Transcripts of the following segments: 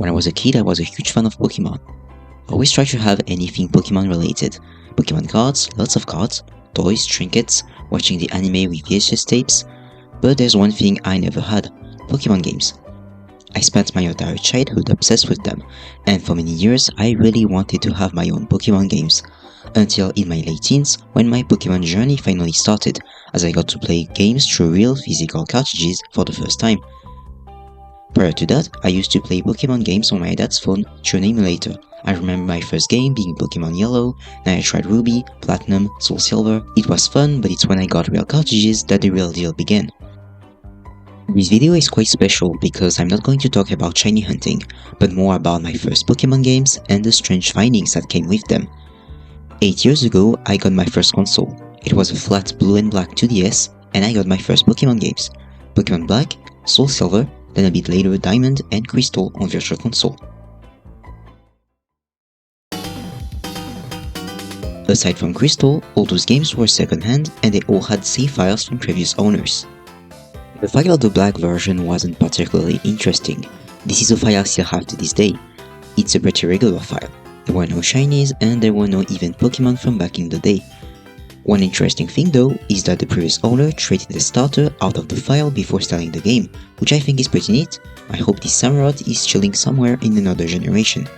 When I was a kid, I was a huge fan of Pokémon. I always tried to have anything Pokémon related. Pokémon cards, lots of cards, toys, trinkets, watching the anime with VHS tapes. But there's one thing I never had: Pokémon games. I spent my entire childhood obsessed with them, and for many years I really wanted to have my own Pokémon games. Until in my late teens, when my Pokémon journey finally started, as I got to play games through real physical cartridges for the first time. Prior to that, I used to play Pokémon games on my dad's phone through an emulator. I remember my first game being Pokémon Yellow, then I tried Ruby, Platinum, SoulSilver. It was fun, but it's when I got real cartridges that the real deal began. This video is quite special because I'm not going to talk about shiny hunting, but more about my first Pokémon games and the strange findings that came with them. 8 years ago, I got my first console. It was a flat blue and black 2DS, and I got my first Pokémon games: Pokémon Black, SoulSilver, then a bit later Diamond and Crystal on Virtual Console. Aside from Crystal, all those games were second-hand and they all had save files from previous owners. The file of the black version wasn't particularly interesting. This is a file I still have to this day. It's a pretty regular file. There were no shinies and there were no event Pokémon from back in the day. One interesting thing though is that the previous owner traded the starter out of the file before starting the game, which I think is pretty neat. I hope this Samurott is chilling somewhere in another generation.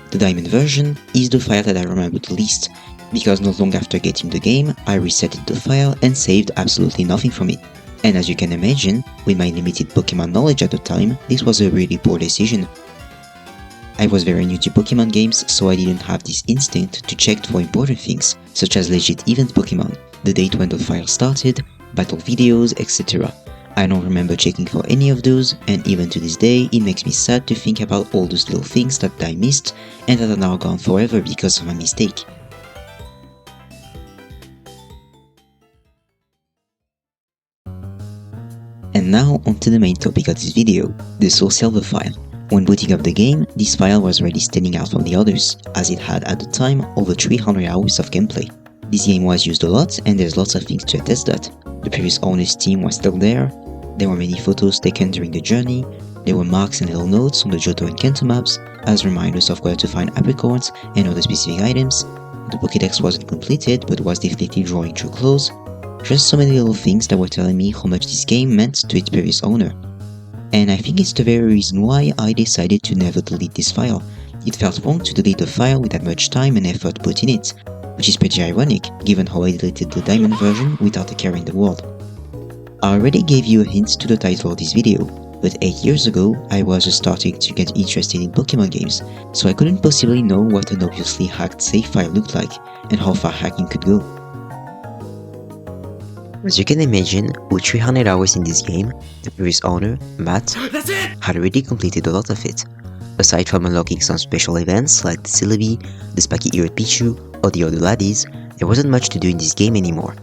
The Diamond version is the file that I remember the least, because not long after getting the game, I resetted the file and saved absolutely nothing from it. And as you can imagine, with my limited Pokémon knowledge at the time, this was a really poor decision. I was very new to Pokémon games, so I didn't have this instinct to check for important things, such as legit event Pokémon, the date when the file started, battle videos, etc. I don't remember checking for any of those, and even to this day it makes me sad to think about all those little things that I missed and that are now gone forever because of my mistake. And now onto the main topic of this video, the SoulSilver file. When booting up the game, this file was already standing out from the others, as it had at the time over 300 hours of gameplay. This game was used a lot and there's lots of things to attest that. The previous owner's team was still there were many photos taken during the journey, there were marks and little notes on the Johto and Kanto maps as reminders of where to find apricorns and other specific items. The Pokédex wasn't completed but was definitely drawing through close. Just so many little things that were telling me how much this game meant to its previous owner. And I think it's the very reason why I decided to never delete this file. It felt wrong to delete a file with that much time and effort put in it, which is pretty ironic given how I deleted the Diamond version without a care in the world. I already gave you a hint to the title of this video, but 8 years ago I was just starting to get interested in Pokémon games, so I couldn't possibly know what an obviously hacked save file looked like and how far hacking could go. As you can imagine, with 300 hours in this game, the previous owner, Matt, had already completed a lot of it. Aside from unlocking some special events like the Celebi, the spiky-eared Pichu, or the other laddies, there wasn't much to do in this game anymore.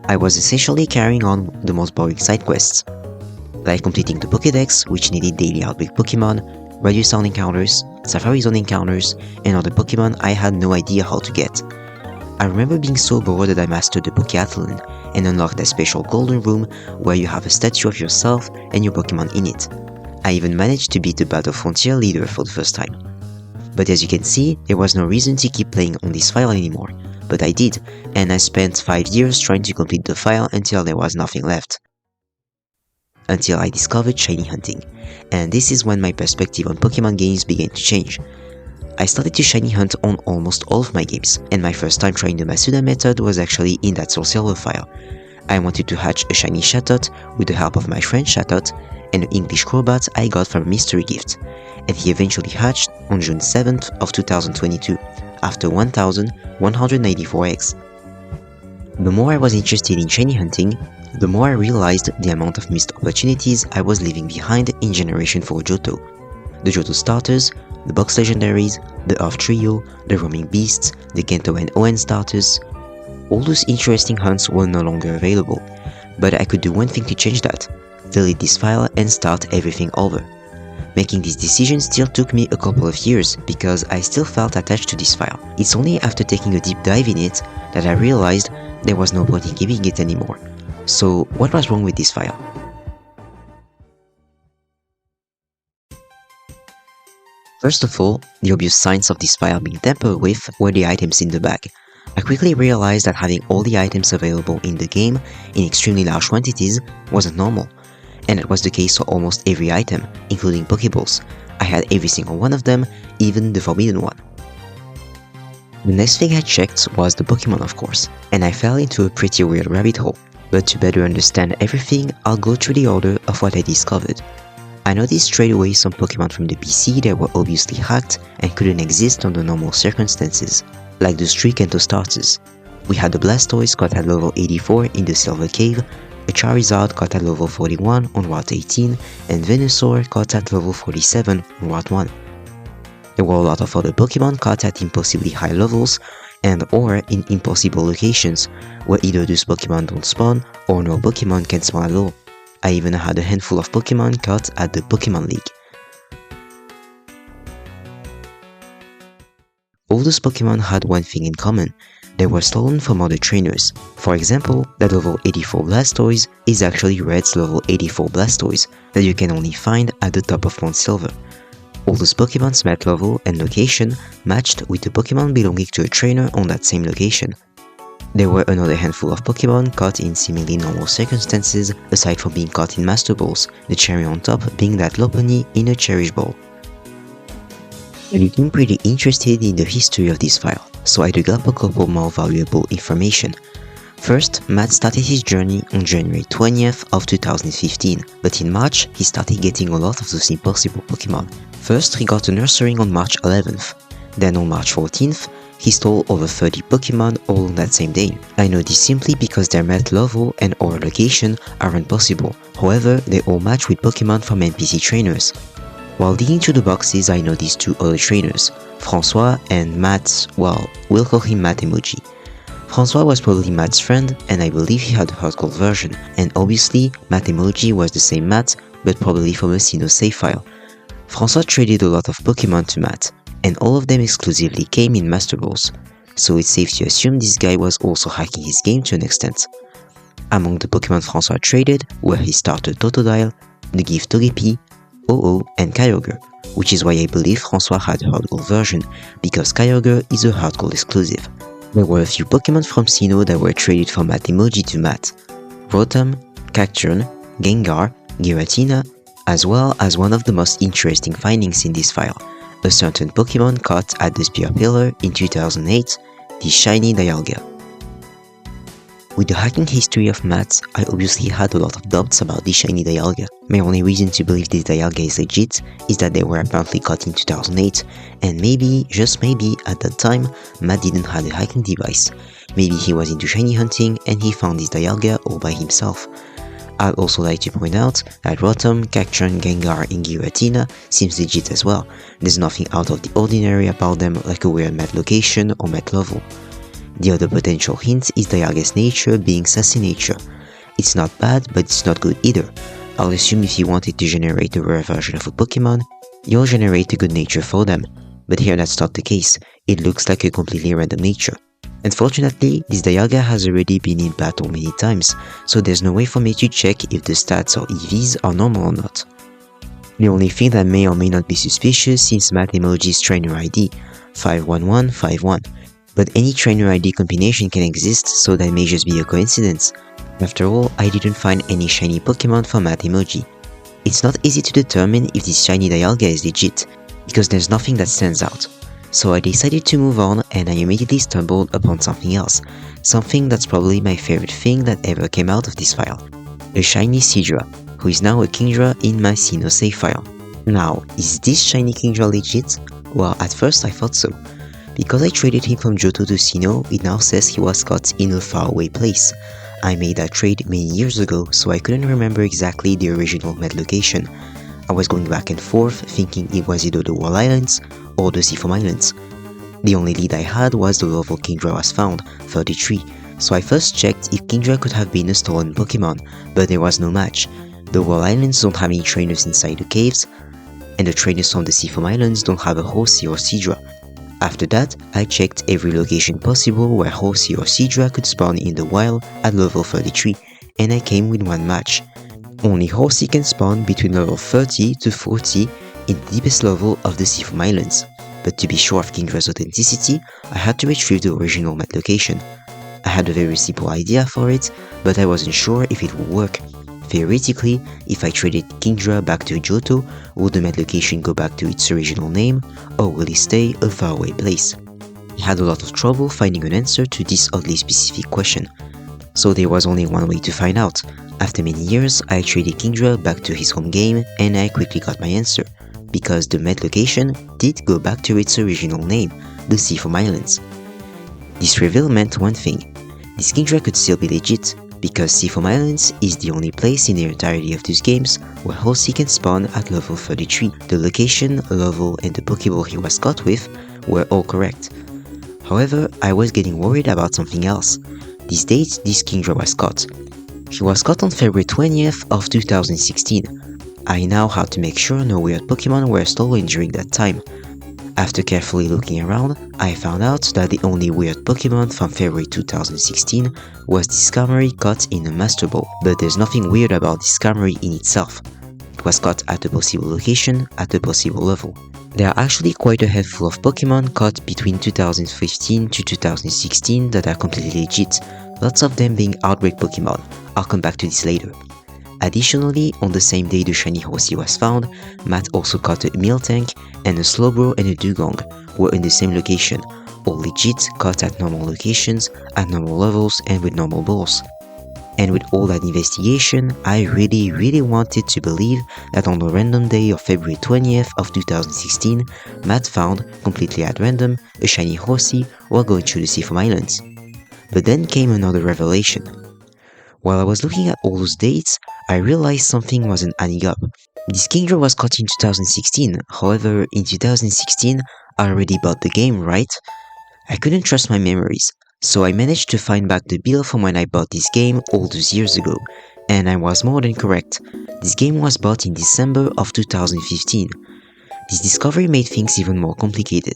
I was essentially carrying on the most boring side quests, like completing the Pokédex, which needed daily outbreak Pokémon, radio sound encounters, Safari Zone encounters, and other Pokémon I had no idea how to get. I remember being so bored that I mastered the Pokéathlon and unlocked that special golden room where you have a statue of yourself and your Pokémon in it. I even managed to beat the Battle Frontier leader for the first time. But as you can see, there was no reason to keep playing on this file anymore, but I did, and I spent 5 years trying to complete the file until there was nothing left. Until I discovered shiny hunting, and this is when my perspective on Pokémon games began to change. I started to shiny hunt on almost all of my games, and my first time trying the Masuda method was actually in that SoulSilver file. I wanted to hatch a shiny Chatot with the help of my friend Chatot and an English Crobat I got from a mystery gift, and he eventually hatched on June 7th of 2022, after 1184 eggs. The more I was interested in shiny hunting, the more I realized the amount of missed opportunities I was leaving behind in Generation 4 Johto. The Johto starters, the box legendaries, the Earth Trio, the roaming beasts, the Kanto and ON starters, all those interesting hunts were no longer available, but I could do one thing to change that: delete this file and start everything over. Making this decision still took me a couple of years because I still felt attached to this file. It's only after taking a deep dive in it that I realized there was no point in keeping it anymore. So what was wrong with this file? First of all, the obvious signs of this file being tampered with were the items in the bag. I quickly realized that having all the items available in the game in extremely large quantities wasn't normal, and that was the case for almost every item, including Pokeballs. I had every single one of them, even the forbidden one. The next thing I checked was the Pokémon, of course, and I fell into a pretty weird rabbit hole, but to better understand everything, I'll go through the order of what I discovered. I noticed straight away some Pokémon from the PC that were obviously hacked and couldn't exist under normal circumstances, like the three Kanto starters. We had the Blastoise caught at level 84 in the Silver Cave, a Charizard caught at level 41 on Route 18, and Venusaur caught at level 47 on Route 1. There were a lot of other Pokémon caught at impossibly high levels and or in impossible locations, where either those Pokémon don't spawn or no Pokémon can spawn at all. I even had a handful of Pokémon caught at the Pokémon League. All those Pokémon had one thing in common: they were stolen from other trainers. For example, that level 84 Blastoise is actually Red's level 84 Blastoise that you can only find at the top of Mount Silver. All those Pokémon's mat level and location matched with the Pokémon belonging to a trainer on that same location. There were another handful of Pokémon caught in seemingly normal circumstances, aside from being caught in Master Balls, the cherry on top being that Lopunny in a Cherish Ball. I became pretty interested in the history of this file, so I dug up a couple more valuable information. First, Matt started his journey on January 20th of 2015, but in March he started getting a lot of those impossible Pokémon. First, he got a nurturing on March 11th, then on March 14th, he stole over 30 Pokémon all on that same day. I know this simply because their mat level and or location aren't possible, however they all match with Pokémon from NPC trainers. While digging through the boxes, I noticed two other trainers, François and Matt, well, we'll call him Matt Emoji. François was probably Matt's friend, and I believe he had a hard gold version, and obviously Matt Emoji was the same Matt, but probably from a Sinnoh save file. François traded a lot of Pokémon to Matt, and all of them exclusively came in Master Balls, so it's safe to assume this guy was also hacking his game to an extent. Among the Pokémon François traded were his starter Totodile, the gift Togepi, OO and Kyogre, which is why I believe François had a hard gold version, because Kyogre is a hard gold exclusive. There were a few Pokémon from Sinnoh that were traded from Matt Emoji to Matt: Rotom, Cacturne, Gengar, Giratina, as well as one of the most interesting findings in this file, a certain Pokémon caught at the Spear Pillar in 2008, the shiny Dialga. With the hacking history of Matt, I obviously had a lot of doubts about the shiny Dialga. My only reason to believe this Dialga is legit is that they were apparently caught in 2008, and maybe, just maybe, at that time, Matt didn't have a hacking device. Maybe he was into shiny hunting and he found this Dialga all by himself. I'd also like to point out that Rotom, Cacturne, Gengar and Giratina seems legit as well. There's nothing out of the ordinary about them, like a weird mat location or mat level. The other potential hint is Dialga's nature being sassy nature. It's not bad, but it's not good either. I'll assume if you wanted to generate a rare version of a Pokémon, you'll generate a good nature for them, but here that's not the case. It looks like a completely random nature. Unfortunately, this Dialga has already been in battle many times, so there's no way for me to check if the stats or EVs are normal or not. The only thing that may or may not be suspicious is Matt Emoji's trainer ID, 51151, but any trainer ID combination can exist, so that may just be a coincidence. After all, I didn't find any shiny Pokémon for Matt Emoji. It's not easy to determine if this shiny Dialga is legit, because there's nothing that stands out. So I decided to move on, and I immediately stumbled upon something else, something that's probably my favorite thing that ever came out of this file, a shiny Seadra, who is now a Kingdra in my Sinnoh save file. Now, is this shiny Kingdra legit? Well, at first I thought so. Because I traded him from Johto to Sinnoh, it now says he was caught in a faraway place. I made that trade many years ago, so I couldn't remember exactly the original mat location. I was going back and forth, thinking it was either the Wall Islands or the Seafoam Islands. The only lead I had was the level Kingdra was found, 33, so I first checked if Kingdra could have been a stolen Pokémon, but there was no match. The Wall Islands don't have any trainers inside the caves, and the trainers from the Seafoam Islands don't have a Horsea or Seadra. After that, I checked every location possible where Horsea or Seadra could spawn in the wild at level 33, and I came with one match. Only Horsea can spawn between level 30 to 40 in the deepest level of the Seafoam Islands. But to be sure of Kingdra's authenticity, I had to retrieve the original map location. I had a very simple idea for it, but I wasn't sure if it would work. Theoretically, if I traded Kingdra back to Johto, would the map location go back to its original name, or will it stay a faraway place? I had a lot of trouble finding an answer to this oddly specific question. So there was only one way to find out. After many years, I traded Kingdra back to his home game and I quickly got my answer, because the met location did go back to its original name, the Seafoam Islands. This reveal meant one thing: this Kingdra could still be legit, because Seafoam Islands is the only place in the entirety of these games where Horsey can spawn at level 33. The location, level and the Pokeball he was caught with were all correct. However, I was getting worried about something else. This date this Kingdra was caught. He was caught on February 20th of 2016. I now had to make sure no weird Pokemon were stolen during that time. After carefully looking around, I found out that the only weird Pokemon from February 2016 was Discovery caught in a Master Ball, but there's nothing weird about Discovery in itself. It was caught at a possible location, at a possible level. There are actually quite a handful of Pokemon caught between 2015 to 2016 that are completely legit, lots of them being Outbreak Pokemon. I'll come back to this later. Additionally, on the same day the shiny Horsey was found, Matt also caught a Miltank and a Slowbro and a Dugong were in the same location, all legit, caught at normal locations, at normal levels and with normal balls. And with all that investigation, I really wanted to believe that on the random day of February 20th of 2016, Matt found, completely at random, a shiny Horsey while going through the Seafoam Islands. But then came another revelation. While I was looking at all those dates, I realized something wasn't adding up. This Kingdra was caught in 2016, however, in 2016, I already bought the game, right? I couldn't trust my memories, so I managed to find back the bill from when I bought this game all those years ago, and I was more than correct. This game was bought in December of 2015. This discovery made things even more complicated.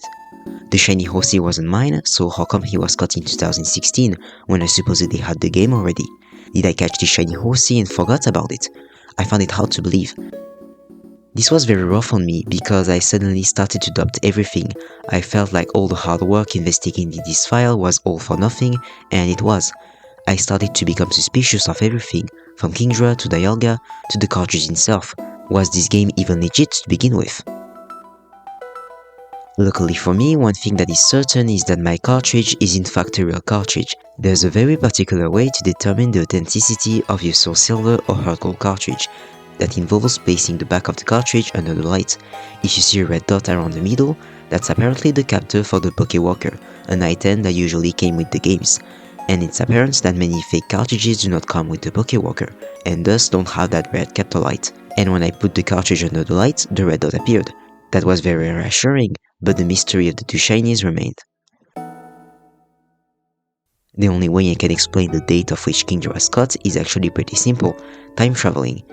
The shiny Horsey wasn't mine, so how come he was caught in 2016 when I supposedly had the game already? Did I catch the shiny Horsey and forgot about it? I found it hard to believe. This was very rough on me because I suddenly started to doubt everything. I felt like all the hard work investigating this file was all for nothing, and it was. I started to become suspicious of everything, from Kingdra to Dialga to the cartridge itself. Was this game even legit to begin with? Luckily for me, one thing that is certain is that my cartridge is in fact a real cartridge. There's a very particular way to determine the authenticity of your SoulSilver or Heart Gold cartridge. That involves placing the back of the cartridge under the light. If you see a red dot around the middle, that's apparently the captor for the Pokewalker, an item that usually came with the games. And it's apparent that many fake cartridges do not come with the Pokewalker, and thus don't have that red captor light. And when I put the cartridge under the light, the red dot appeared. That was very reassuring, but the mystery of the two shinies remained. The only way I can explain the date of which Kingdra was caught is actually pretty simple: time traveling.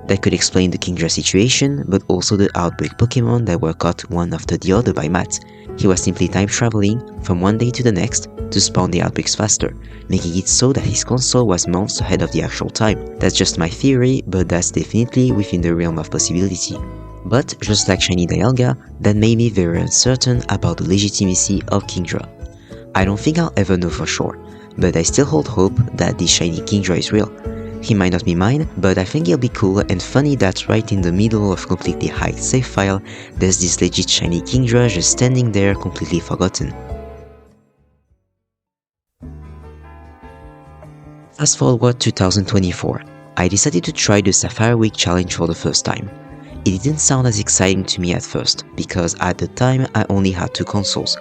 That could explain the Kingdra situation, but also the Outbreak Pokemon that were caught one after the other by Matt. He was simply time traveling from one day to the next to spawn the outbreaks faster, making it so that his console was months ahead of the actual time. That's just my theory, but that's definitely within the realm of possibility. But, just like shiny Dialga, that made me very uncertain about the legitimacy of Kingdra. I don't think I'll ever know for sure, but I still hold hope that this shiny Kingdra is real. He might not be mine, but I think it'll be cool and funny that right in the middle of completely hacked save file, there's this legit shiny Kingdra just standing there completely forgotten. Fast forward to 2024, I decided to try the Safari Week challenge for the first time. It didn't sound as exciting to me at first, because at the time I only had 2 consoles.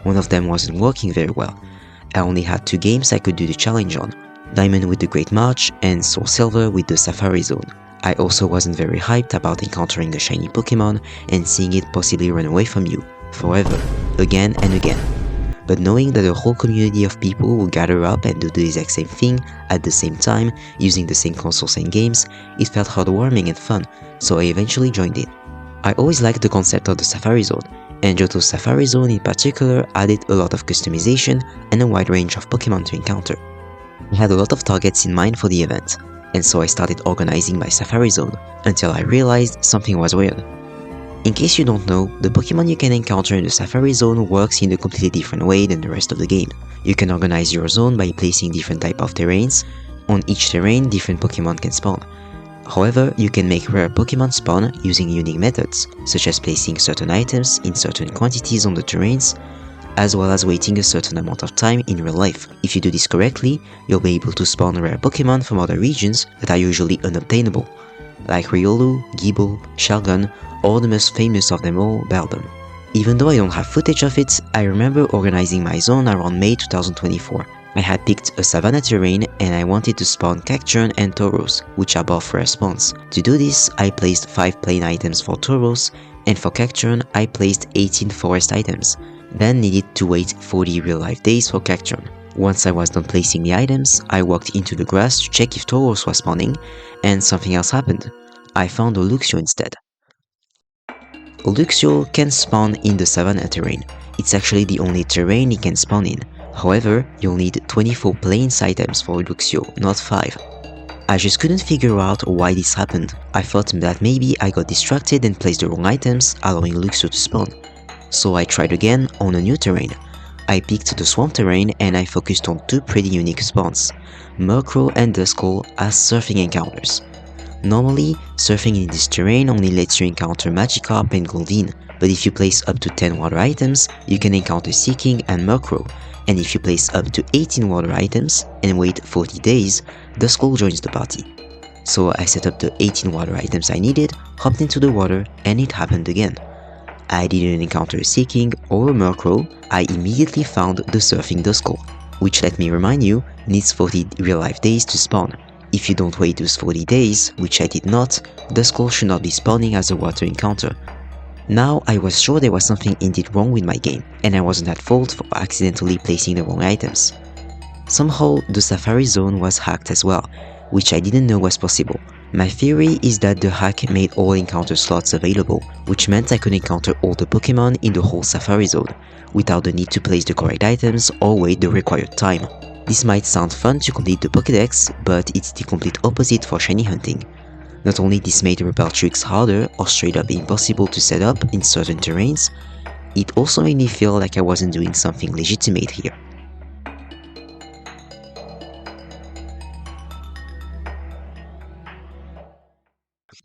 One of them wasn't working very well. I only had 2 games I could do the challenge on: Diamond with the Great March and SoulSilver with the Safari Zone. I also wasn't very hyped about encountering a shiny Pokemon and seeing it possibly run away from you, forever, again and again. But knowing that a whole community of people will gather up and do the exact same thing at the same time, using the same consoles and games, it felt heartwarming and fun, so I eventually joined in. I always liked the concept of the Safari Zone, and Johto's Safari Zone in particular added a lot of customization and a wide range of Pokemon to encounter. I had a lot of targets in mind for the event, and so I started organizing my Safari Zone, until I realized something was weird. In case you don't know, the Pokemon you can encounter in the Safari Zone works in a completely different way than the rest of the game. You can organize your zone by placing different type of terrains. On each terrain, different Pokemon can spawn. However, you can make rare Pokemon spawn using unique methods, such as placing certain items in certain quantities on the terrains, as well as waiting a certain amount of time in real life. If you do this correctly, you'll be able to spawn rare Pokemon from other regions that are usually unobtainable, like Riolu, Gible, Shelgon, or the most famous of them all, Beldum. Even though I don't have footage of it, I remember organizing my zone around May 2024. I had picked a savanna terrain and I wanted to spawn Cacturne and Tauros, which are both rare spawns. To do this, I placed 5 plain items for Tauros, and for Cacturne I placed 18 forest items, then needed to wait 40 real-life days for Cacturne. Once I was done placing the items, I walked into the grass to check if Tauros was spawning, and something else happened. I found a Luxio instead. Luxio can spawn in the savanna terrain. It's actually the only terrain it can spawn in. However, you'll need 24 plains items for Luxio, not 5. I just couldn't figure out why this happened. I thought that maybe I got distracted and placed the wrong items, allowing Luxio to spawn. So I tried again on a new terrain. I picked the swamp terrain and I focused on 2 pretty unique spawns, Murkrow and Duskull as surfing encounters. Normally, surfing in this terrain only lets you encounter Magikarp and Goldeen, but if you place up to 10 water items, you can encounter Seaking and Murkrow, and if you place up to 18 water items and wait 40 days, Duskull joins the party. So I set up the 18 water items I needed, hopped into the water, and it happened again. I didn't encounter a Seaking or a Murkrow, I immediately found the surfing Duskull, which, let me remind you, needs 40 real-life days to spawn. If you don't wait those 40 days, which I did not, Duskull should not be spawning as a water encounter. Now I was sure there was something indeed wrong with my game, and I wasn't at fault for accidentally placing the wrong items. Somehow the Safari Zone was hacked as well, which I didn't know was possible. My theory is that the hack made all encounter slots available, which meant I could encounter all the Pokémon in the whole Safari Zone, without the need to place the correct items or wait the required time. This might sound fun to complete the Pokédex, but it's the complete opposite for shiny hunting. Not only this made repel tricks harder or straight up impossible to set up in certain terrains, it also made me feel like I wasn't doing something legitimate here.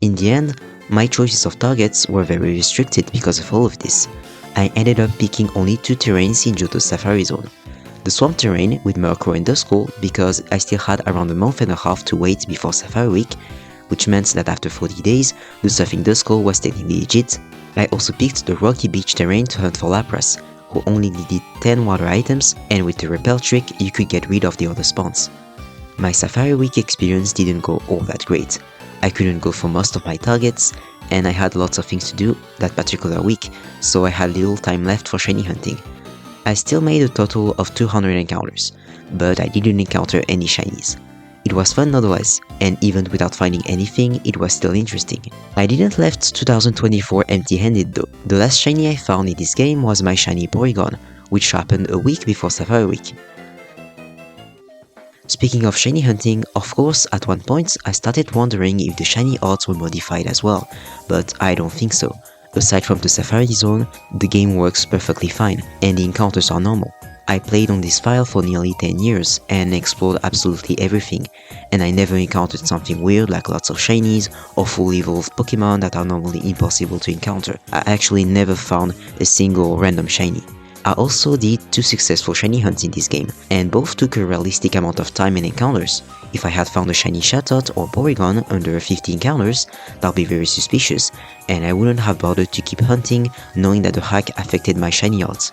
In the end, my choices of targets were very restricted because of all of this. I ended up picking only 2 terrains in Johto's Safari Zone. The swamp terrain with Murkrow and Duskull because I still had around a month and a half to wait before Safari Week, which meant that after 40 days, the surfing Duskull was technically legit. I also picked the rocky beach terrain to hunt for Lapras, who only needed 10 water items, and with the repel trick you could get rid of the other spawns. My Safari Week experience didn't go all that great. I couldn't go for most of my targets, and I had lots of things to do that particular week, so I had little time left for shiny hunting. I still made a total of 200 encounters, but I didn't encounter any shinies. It was fun nonetheless, and even without finding anything, it was still interesting. I didn't left 2024 empty-handed though. The last shiny I found in this game was my shiny Porygon, which happened a week before Safari Week. Speaking of shiny hunting, of course at one point I started wondering if the shiny odds were modified as well, but I don't think so. Aside from the Safari Zone, the game works perfectly fine, and the encounters are normal. I played on this file for nearly 10 years and explored absolutely everything, and I never encountered something weird like lots of shinies or fully evolved Pokémon that are normally impossible to encounter. I actually never found a single random shiny. I also did 2 successful shiny hunts in this game, and both took a realistic amount of time and encounters. If I had found a shiny Chatot or Porygon under 50 encounters, that would be very suspicious, and I wouldn't have bothered to keep hunting knowing that the hack affected my shiny odds.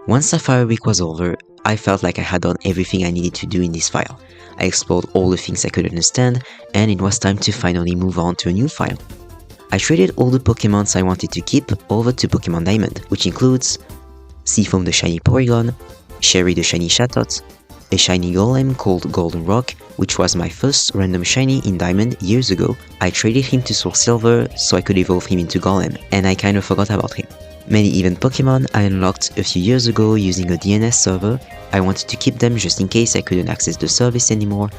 Once Safari Week was over, I felt like I had done everything I needed to do in this file. I explored all the things I could understand, and it was time to finally move on to a new file. I traded all the Pokémons I wanted to keep over to Pokemon Diamond, which includes Seafoam the shiny Porygon, Sherry the shiny Chatot, a shiny Golem called Golden Rock, which was my first random shiny in Diamond years ago. I traded him to SoulSilver so I could evolve him into Golem, and I kinda forgot about him. Many event Pokemon I unlocked a few years ago using a DNS server. I wanted to keep them just in case I couldn't access the service anymore.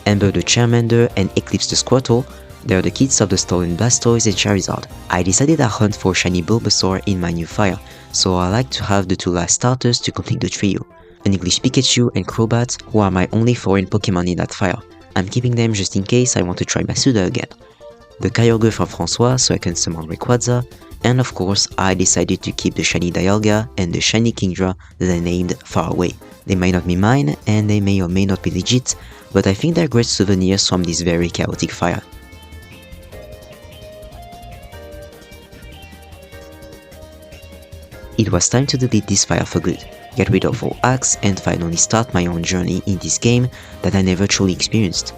Ember the Charmander and Eclipse the Squirtle, They are the kits of the stolen Blastoise and Charizard. I decided I'll hunt for shiny Bulbasaur in my new fire, so I like to have the 2 last starters to complete the trio. An English Pikachu and Crobat, who are my only foreign Pokémon in that fire. I'm keeping them just in case I want to try Masuda again. The Kyogre from François so I can summon Rayquaza, and of course I decided to keep the shiny Dialga and the shiny Kingdra that I named Far Away. They might not be mine, and they may or may not be legit, but I think they're great souvenirs from this very chaotic fire. It was time to delete this fire for good, get rid of all acts, and finally start my own journey in this game that I never truly experienced.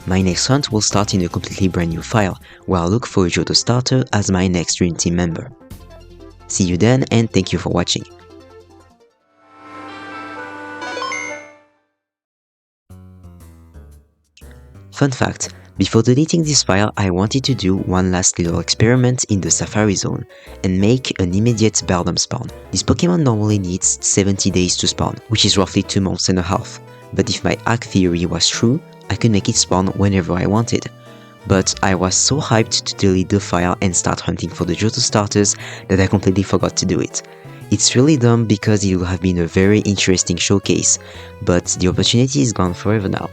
My next hunt will start in a completely brand new file, where I'll look for a Johto starter as my next Dream Team member. See you then, and thank you for watching. Fun fact, before deleting this file I wanted to do one last little experiment in the Safari Zone and make an immediate Beldum spawn. This Pokémon normally needs 70 days to spawn, which is roughly 2 months and a half, but if my hack theory was true, I could make it spawn whenever I wanted. But I was so hyped to delete the file and start hunting for the Johto starters that I completely forgot to do it. It's really dumb because it would have been a very interesting showcase, but the opportunity is gone forever now.